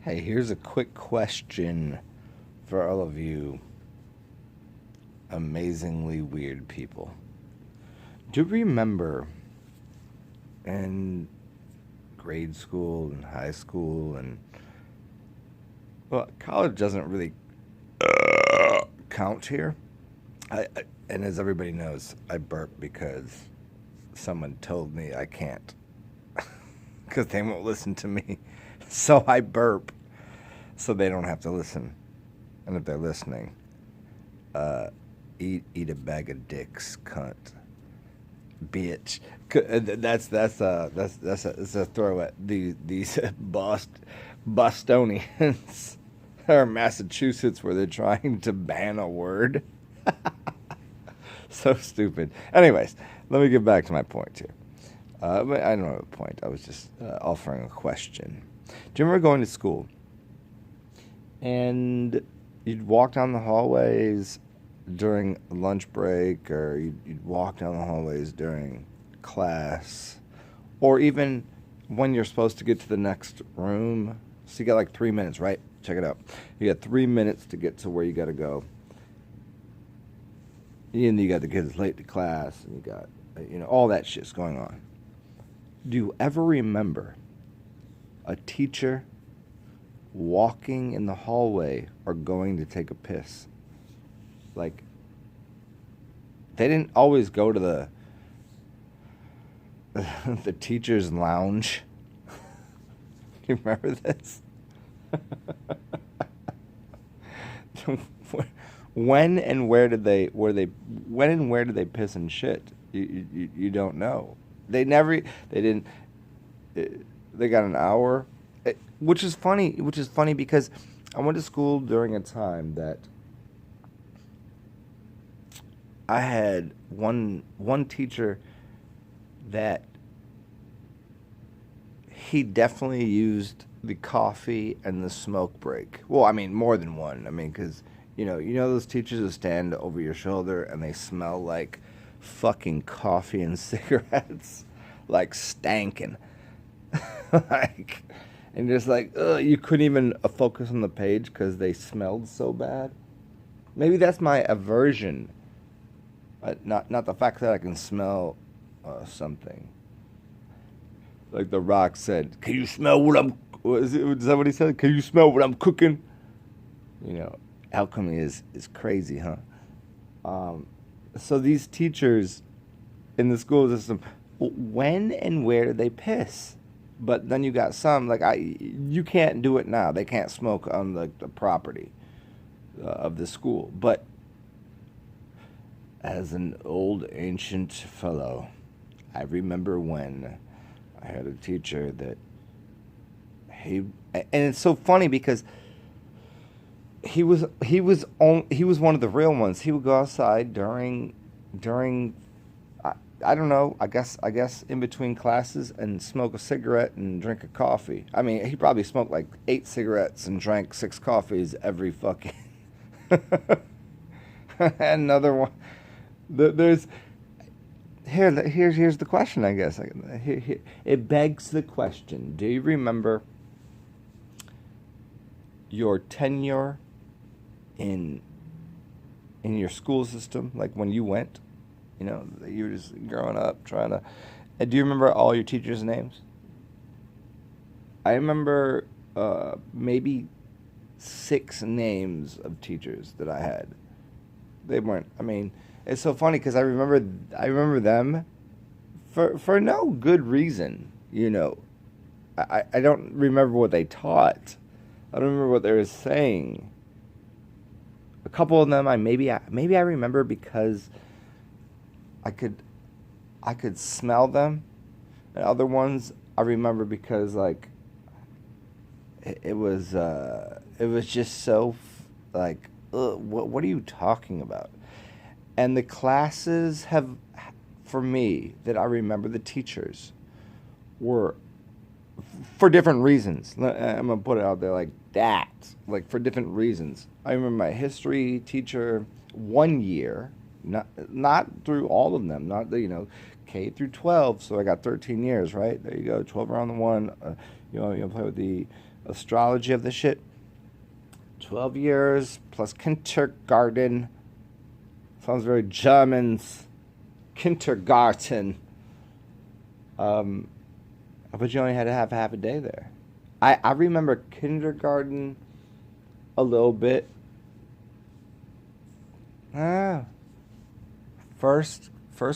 Hey, here's a quick question for all of you amazingly weird people. Do you remember in grade school and high school and, well, college doesn't really count here? And as everybody knows, I burp because someone told me I can't because they won't listen to me. So I burp so they don't have to listen. And if they're listening, uh, eat a bag of dicks, cunt, bitch. That's a throw at these Bostonians or Massachusetts where they're trying to ban a word. So stupid. Anyways, let me get back to my point here. But I don't have a point. I was just offering a question. Do you remember going to school and you'd walk down the hallways during lunch break, or you'd walk down the hallways during class, or even when you're supposed to get to the next room? So you got like 3 minutes, right? Check it out. You got 3 minutes to get to where you got to go. And you got the kids late to class, and you got, all that shit's going on. Do you ever remember a teacher walking in the hallway or going to take a piss? Like, they didn't always go to the the teacher's lounge. Do you remember this? When and where did they piss and shit? You don't know. They didn't. They got an hour, which is funny. Because I went to school during a time that I had one teacher that he definitely used the coffee and the smoke break. Well, I mean, more than one. I mean, because you know those teachers who stand over your shoulder and they smell like fucking coffee and cigarettes, like stankin', like, and just like, ugh, you couldn't even focus on the page because they smelled so bad. Maybe that's my aversion. Not the fact that I can smell something. Like The Rock said, "Can you smell what I'm?" Is that what he said? Can you smell what I'm cooking? You know, alchemy is crazy, huh? So these teachers in the school system, when and where do they piss? But then you got some like you can't do it now. They can't smoke on the property of the school. But as an old ancient fellow, I remember when I had a teacher that and it's so funny because he was one of the real ones. He would go outside during I don't know, I guess in between classes and smoke a cigarette and drink a coffee. I mean, he probably smoked like 8 cigarettes and drank 6 coffees every fucking another one. There's here's the question, I guess. It begs the question: do you remember your tenure in your school system, like when you went? You were just growing up trying to. And do you remember all your teachers' names? I remember maybe 6 names of teachers that I had. They weren't. I mean, it's so funny because I remember them for no good reason. I don't remember what they taught. I don't remember what they were saying. A couple of them maybe I remember because I could smell them, and other ones I remember because like it was just so like, ugh, what are you talking about? And the classes have, for me, that I remember, the teachers were for different reasons. I'm gonna put it out there like that, like for different reasons. I remember my history teacher one year. Not through all of them, not K through 12. So I got 13 years, right? There you go, 12 around the one. You play with the astrology of the shit. 12 years plus kindergarten. Sounds very Germans. Kindergarten. But you only had to have half a day there. I remember kindergarten a little bit. First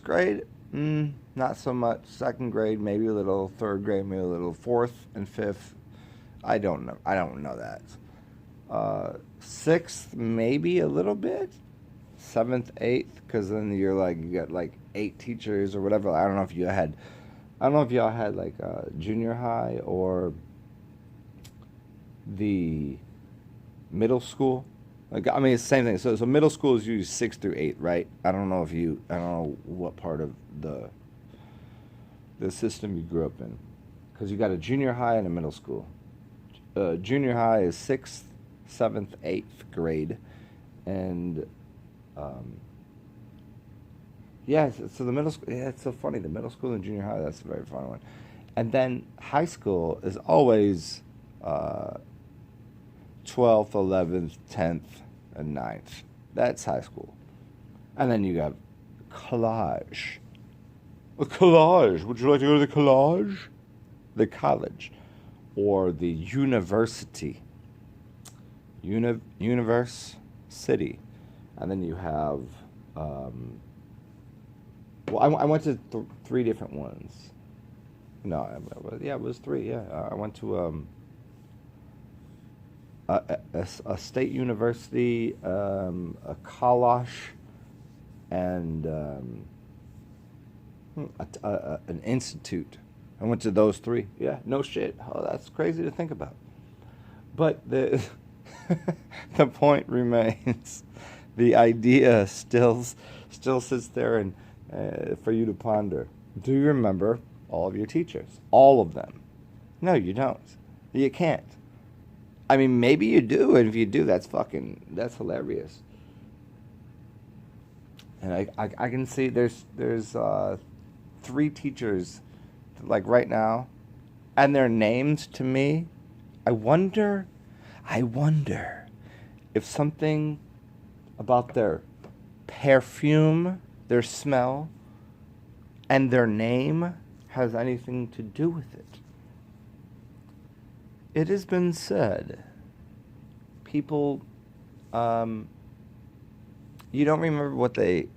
grade, not so much. Second grade, maybe a little. Third grade, maybe a little. Fourth and fifth, I don't know. I don't know that. Sixth, maybe a little bit. Seventh, eighth, because then you're like you got like 8 teachers or whatever. I don't know if y'all had like junior high or the middle school. Like, I mean, it's the same thing. So middle school is usually 6 through 8, right? I don't know what part of the system you grew up in, because you got a junior high and a middle school. Junior high is 6th, 7th, 8th grade, and so the middle school. Yeah, it's so funny. The middle school and junior high. That's a very fun one, and then high school is always 12th, 11th, 10th, and 9th. That's high school. And then you got college. A college. Would you like to go to the college? The college. Or the university. Universe City. And then you have... I went to 3 different ones. No, it was 3, yeah. I went to... a state university, a college, and an institute. I went to those 3. Yeah, no shit. Oh, that's crazy to think about. But the point remains. The idea still sits there and for you to ponder. Do you remember all of your teachers? All of them? No, you don't. You can't. I mean, maybe you do, and if you do, that's hilarious. And I can see there's 3 teachers, like right now, and their names to me, I wonder if something about their perfume, their smell, and their name has anything to do with it. It has been said, people, you don't remember what they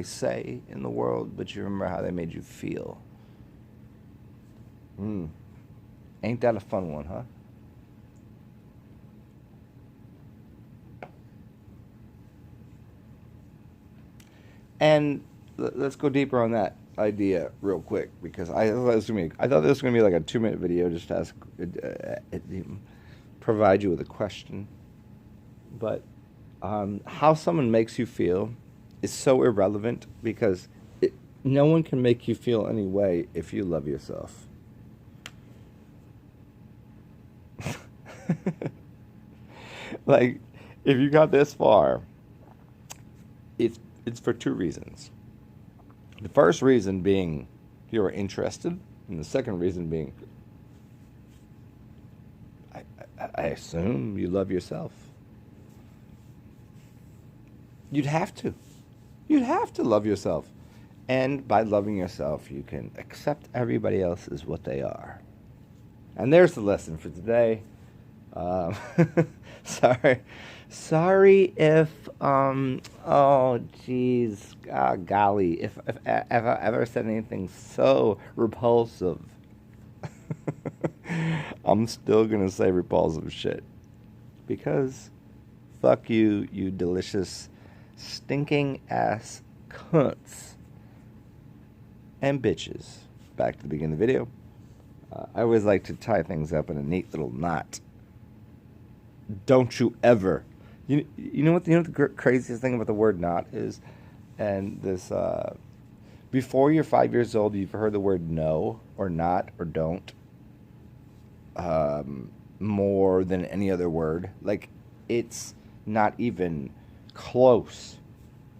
say in the world, but you remember how they made you feel. Ain't that a fun one, huh? And let's go deeper on that idea real quick, because I thought this was gonna be like a 2-minute video, just to ask, provide you with a question. But how someone makes you feel is so irrelevant, because no one can make you feel any way if you love yourself. Like, if you got this far, it's for 2 reasons. The first reason being you are interested, and the second reason being, I assume you love yourself. You'd have to. You'd have to love yourself. And by loving yourself, you can accept everybody else as what they are. And there's the lesson for today. Sorry if, oh geez, golly, if I ever said anything so repulsive. I'm still gonna say repulsive shit. Because fuck you, you delicious, stinking ass cunts and bitches. Back to the beginning of the video. I always like to tie things up in a neat little knot. Don't you ever. You know what the craziest thing about the word knot is? And this, before you're 5 years old, you've heard the word no, or not, or don't, more than any other word. Like, it's not even close.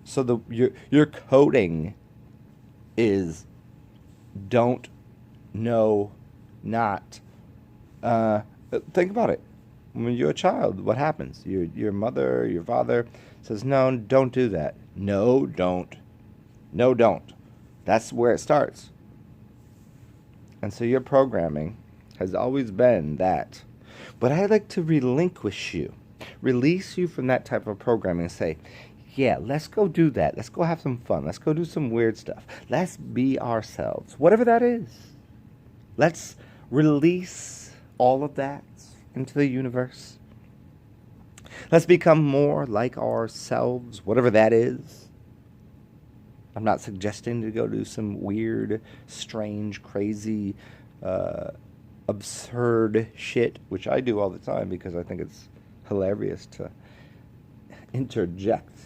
So your coding is don't, no, not. Think about it. When you're a child, what happens? Your mother, your father says, no, don't do that. No, don't. No, don't. That's where it starts. And so your programming has always been that. But I'd like to relinquish you, release you from that type of programming and say, yeah, let's go do that. Let's go have some fun. Let's go do some weird stuff. Let's be ourselves, whatever that is. Let's release all of that into the universe. Let's become more like ourselves, whatever that is. I'm not suggesting to go do some weird, strange, crazy, absurd shit, which I do all the time because I think it's hilarious to interject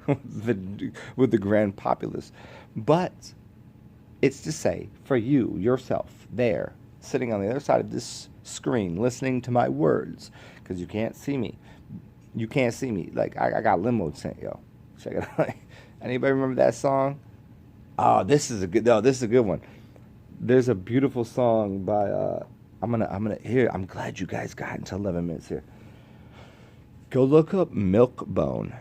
with the grand populace. But it's to say, for you, yourself, there, sitting on the other side of this screen, listening to my words, because you can't see me. You can't see me. Like, I got limo tint, yo. Check it out. Anybody remember that song? Oh, this is a good one. There's a beautiful song by I'm gonna here. I'm glad you guys got until 11 minutes here. Go look up Milkbone.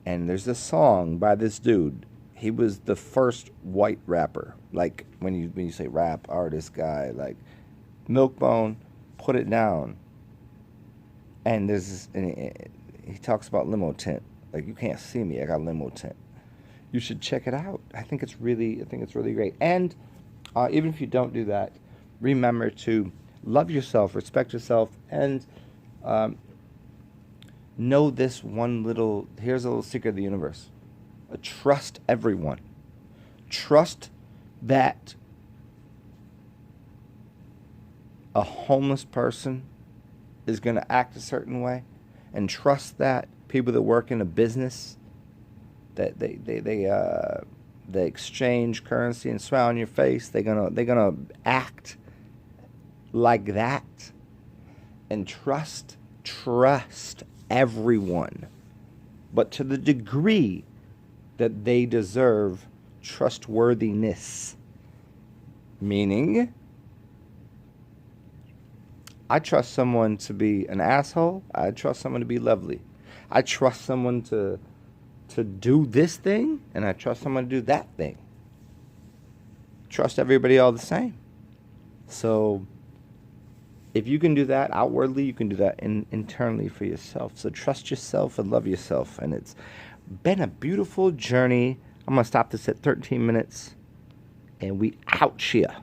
And there's a song by this dude. He was the first white rapper. Like when you say rap artist guy, like Milkbone, Put It Down. And there's this, and he talks about limo tint. Like, you can't see me, I got limo tint. You should check it out. I think it's really great. And even if you don't do that, remember to love yourself, respect yourself, and know this one little. Here's a little secret of the universe. Trust everyone. Trust that a homeless person is going to act a certain way, and trust that people that work in a business, that they exchange currency and smile on your face, they're gonna act like that. And trust everyone, but to the degree that they deserve trustworthiness. Meaning, I trust someone to be an asshole. I trust someone to be lovely. I trust someone to do this thing, and I trust someone to do that thing. Trust everybody all the same. So if you can do that outwardly, you can do that internally for yourself. So trust yourself and love yourself. And it's been a beautiful journey. I'm going to stop this at 13 minutes. And we outchea.